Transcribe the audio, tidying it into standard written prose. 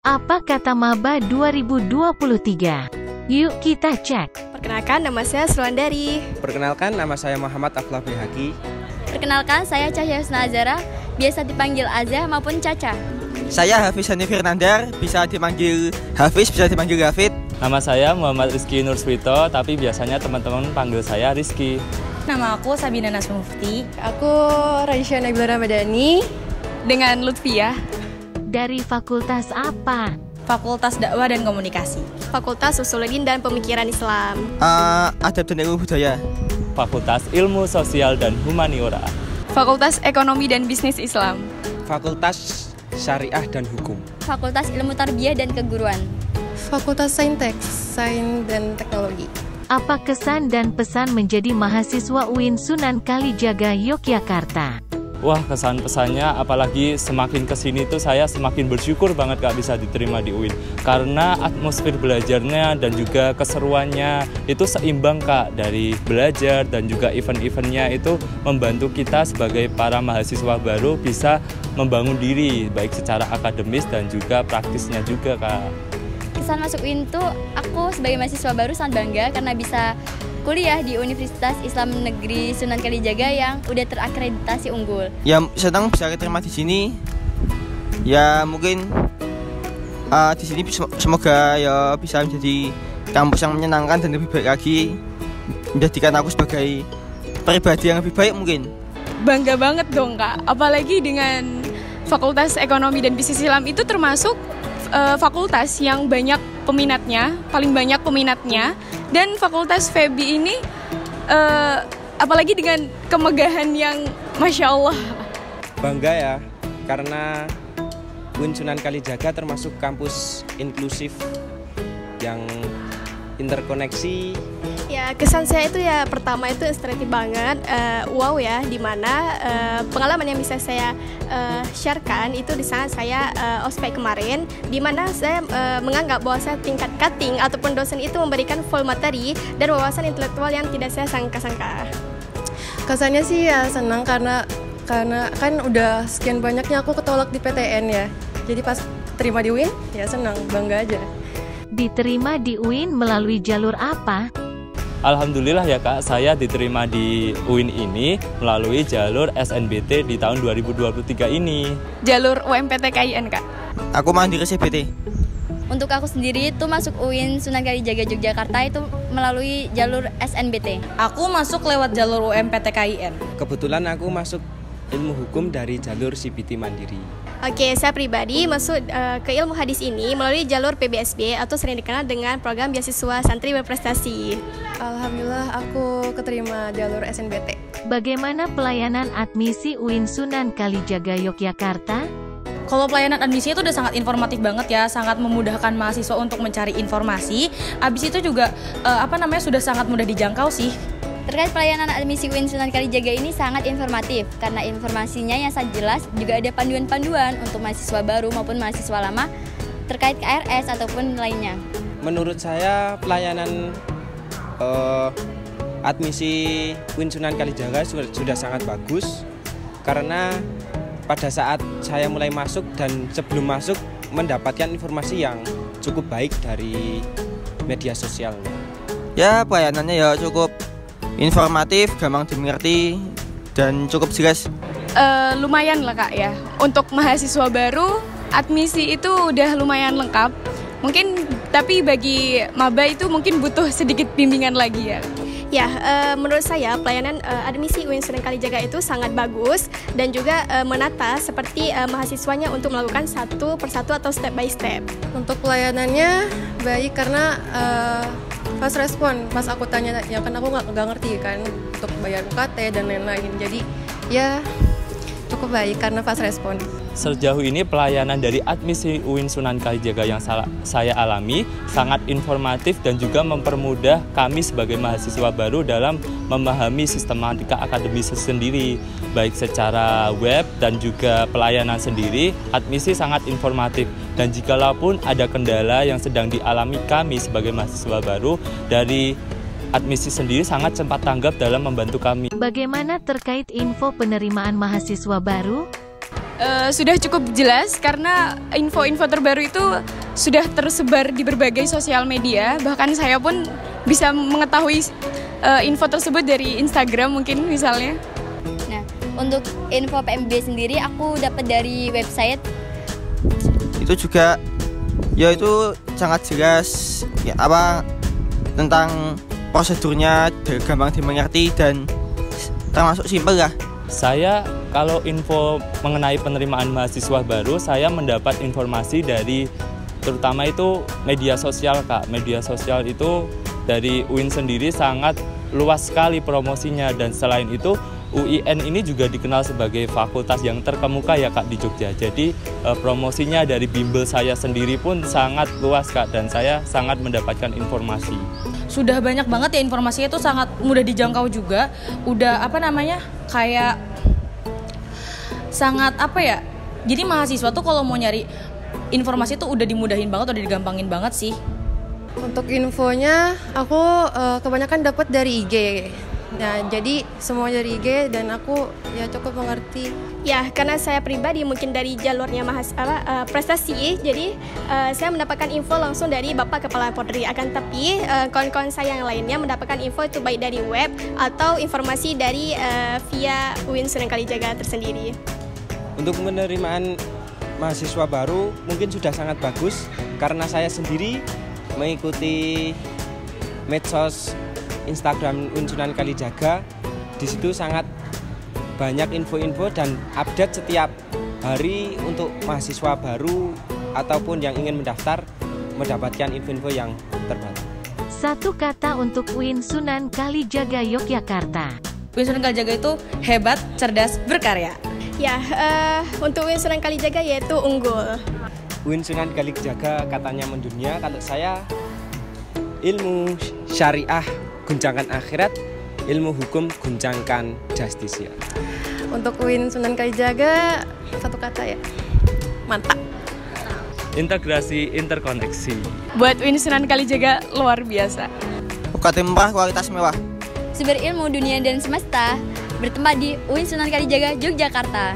Apa kata Maba 2023? Yuk kita cek. Perkenalkan, nama saya Sulandari. Perkenalkan, nama saya Muhammad Aflah Bihaki. Perkenalkan, saya Cahya Husna Azara, biasa dipanggil Azah maupun Caca. Saya Hafiz Hani Fernandar, bisa dipanggil Hafiz, bisa dipanggil Gafid. Nama saya Muhammad Rizky Nurswito, tapi biasanya teman-teman panggil saya Rizky. Nama aku Sabina Nasmufti. Aku Raisya Nabila Ramadhani. Dengan Lutfia. Dari fakultas apa? Fakultas Dakwah dan Komunikasi. Fakultas Sosiologi dan Pemikiran Islam. Adab dan Ilmu Budaya. Fakultas Ilmu Sosial dan Humaniora. Fakultas Ekonomi dan Bisnis Islam. Fakultas Syariah dan Hukum. Fakultas Ilmu Tarbiyah dan Keguruan. Fakultas Saintek, Sains dan Teknologi. Apa kesan dan pesan menjadi mahasiswa UIN Sunan Kalijaga, Yogyakarta? Wah, kesan-pesannya apalagi semakin kesini tuh saya semakin bersyukur banget Kak bisa diterima di UIN. Karena atmosfer belajarnya dan juga keseruannya itu seimbang Kak. Dari belajar dan juga event-eventnya itu membantu kita sebagai para mahasiswa baru bisa membangun diri baik secara akademis dan juga praktisnya juga Kak. Kesan masuk UIN tuh aku sebagai mahasiswa baru sangat bangga karena bisa kuliah di Universitas Islam Negeri Sunan Kalijaga yang udah terakreditasi unggul. Ya senang bisa diterima di sini. Ya mungkin di sini semoga ya bisa menjadi kampus yang menyenangkan dan lebih baik lagi, menjadikan aku sebagai pribadi yang lebih baik mungkin. Bangga banget dong Kak, apalagi dengan Fakultas Ekonomi dan Bisnis Islam itu termasuk fakultas yang banyak peminatnya, paling banyak peminatnya. Dan Fakultas FEBI ini apalagi dengan kemegahan yang Masya Allah. Bangga ya, karena UIN Sunan Kalijaga termasuk kampus inklusif yang interkoneksi. Ya, kesan saya itu ya pertama itu inspiratif banget, wow ya, dimana pengalaman yang bisa saya sharekan itu di saat saya ospek kemarin, dimana saya menganggap bahwa saya tingkat cutting ataupun dosen itu memberikan full materi dan wawasan intelektual yang tidak saya sangka-sangka. Kesannya sih ya senang karena kan udah sekian banyaknya aku ketolak di PTN ya, jadi pas terima di UIN ya senang, bangga aja. Diterima di UIN melalui jalur apa? Alhamdulillah ya Kak, saya diterima di UIN ini melalui jalur SNBT di tahun 2023 ini. Jalur UMPTKIN Kak. Aku mandiri CBT. Untuk aku sendiri itu masuk UIN Sunan Kalijaga Yogyakarta itu melalui jalur SNBT. Aku masuk lewat jalur UMPTKIN. Kebetulan aku masuk ilmu hukum dari jalur CBT Mandiri. Oke, saya pribadi masuk ke ilmu hadis ini melalui jalur PBSB atau sering dikenal dengan program beasiswa santri berprestasi. Alhamdulillah aku keterima jalur SNBT. Bagaimana pelayanan admisi UIN Sunan Kalijaga Yogyakarta? Kalau pelayanan admisi itu udah sangat informatif banget ya, sangat memudahkan mahasiswa untuk mencari informasi. Abis itu juga sudah sangat mudah dijangkau sih. Terkait pelayanan admisi UIN Sunan Kalijaga ini sangat informatif karena informasinya yang sangat jelas, juga ada panduan-panduan untuk mahasiswa baru maupun mahasiswa lama terkait KRS ataupun lainnya. Menurut saya pelayanan admisi UIN Sunan Kalijaga sudah sangat bagus karena pada saat saya mulai masuk dan sebelum masuk mendapatkan informasi yang cukup baik dari media sosial. Ya pelayanannya ya cukup informatif, gampang dimengerti, dan cukup jelas. Lumayan lah Kak ya, untuk mahasiswa baru admisi itu udah lumayan lengkap. Mungkin tapi bagi maba itu mungkin butuh sedikit bimbingan lagi ya. Ya, menurut saya pelayanan admisi UIN Sunan Kalijaga itu sangat bagus dan juga menata seperti mahasiswanya untuk melakukan satu persatu atau step by step. Untuk pelayanannya baik karena fast respon pas aku tanya, ya kan aku nggak ngerti kan untuk bayar UKT dan lain-lain. Jadi ya cukup baik karena fast respon. Sejauh ini pelayanan dari admisi UIN Sunan Kalijaga yang saya alami sangat informatif dan juga mempermudah kami sebagai mahasiswa baru dalam memahami sistematika akademis sendiri. Baik secara web dan juga pelayanan sendiri, admisi sangat informatif. Dan jikalaupun ada kendala yang sedang dialami kami sebagai mahasiswa baru, dari admisi sendiri sangat cepat tanggap dalam membantu kami. Bagaimana terkait info penerimaan mahasiswa baru? Sudah cukup jelas karena info-info terbaru itu sudah tersebar di berbagai sosial media. Bahkan saya pun bisa mengetahui info tersebut dari Instagram mungkin misalnya. Nah, untuk info PMB sendiri aku dapat dari website. Itu juga ya itu sangat jelas ya, apa tentang prosedurnya gampang dimengerti dan termasuk simpel lah. Saya kalau info mengenai penerimaan mahasiswa baru, saya mendapat informasi dari terutama itu media sosial Kak. Media sosial itu dari UIN sendiri sangat luas sekali promosinya, dan selain itu UIN ini juga dikenal sebagai fakultas yang terkemuka ya Kak di Jogja. Jadi promosinya dari bimbel saya sendiri pun sangat luas Kak, dan saya sangat mendapatkan informasi. Sudah banyak banget ya informasinya, itu sangat mudah dijangkau juga. Udah kayak sangat jadi mahasiswa tuh kalau mau nyari informasi tuh udah dimudahin banget, udah digampangin banget sih. Untuk infonya aku kebanyakan dapat dari IG. Nah, jadi semua dari IG dan aku ya cukup mengerti. Ya, karena saya pribadi mungkin dari jalurnya prestasi, jadi saya mendapatkan info langsung dari Bapak Kepala Podri. Akan tapi kawan-kawan saya yang lainnya mendapatkan info itu baik dari web atau informasi dari via UIN Sunan Kalijaga tersendiri. Untuk penerimaan mahasiswa baru mungkin sudah sangat bagus karena saya sendiri mengikuti medsos Instagram UIN Sunan Kalijaga. Di situ sangat banyak info-info dan update setiap hari untuk mahasiswa baru ataupun yang ingin mendaftar mendapatkan info-info yang terbaru. Satu kata untuk UIN Sunan Kalijaga Yogyakarta. UIN Sunan Kalijaga itu hebat, cerdas, berkarya. Ya, untuk UIN Sunan Kalijaga yaitu unggul. UIN Sunan Kalijaga katanya mendunia, kalau saya ilmu syariah guncangkan akhirat, ilmu hukum guncangkan justisia. Untuk UIN Sunan Kalijaga satu kata ya, mantap. Integrasi, interkoneksi. Buat UIN Sunan Kalijaga luar biasa. UKT murah, kualitas mewah. Sumber ilmu dunia dan semesta bertempat di UIN Sunan Kalijaga Yogyakarta.